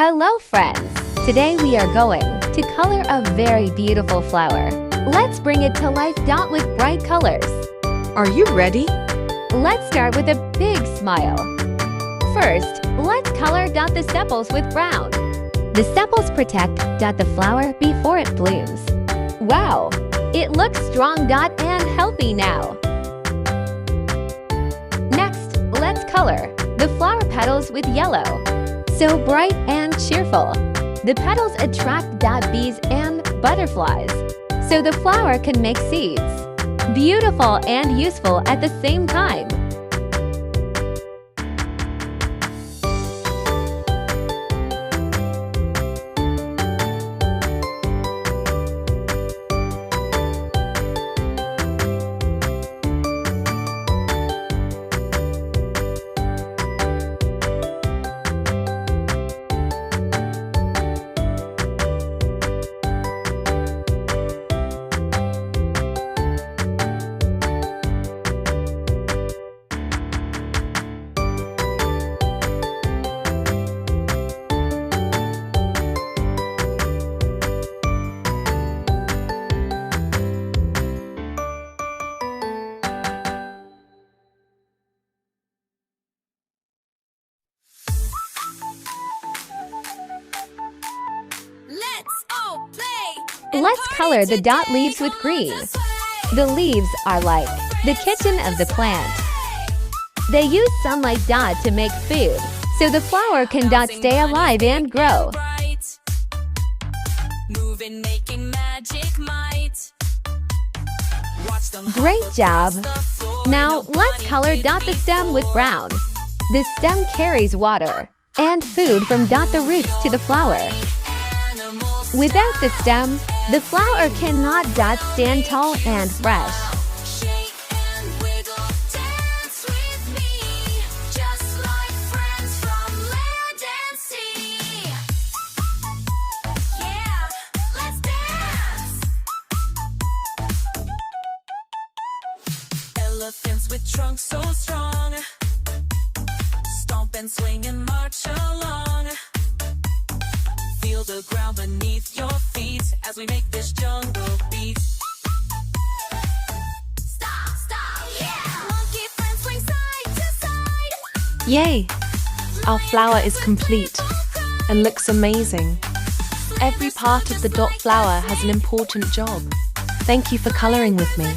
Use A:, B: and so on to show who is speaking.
A: Hello friends! Today we are going to color a very beautiful flower. Let's bring it to life with bright colors.
B: Are you ready?
A: Let's start with a big smile. First, let's color the sepals with brown. The sepals protect the flower before it blooms. Wow! It looks strong and healthy now. Next, let's color the flower petals with yellow. So bright and cheerful. The petals attract bees and butterflies, so the flower can make seeds. Beautiful and useful at the same time. Let's color the leaves with green. The leaves are like the kitchen of the plant. They use sunlight to make food, so the flower can stay alive and grow. Great job! Now let's color the stem with brown. The stem carries water and food from the roots to the flower. Without the stem, the flower cannot stand tall and fresh.
C: Elephants with trunks so strong, stomp and swing and march along. Feel the ground beneath your feet as we make this jungle beat. Stop, yeah! Monkey friends swing side to side.
B: Yay! Our flower is complete and looks amazing. Every part of the flower has an important job. Thank you for coloring with me.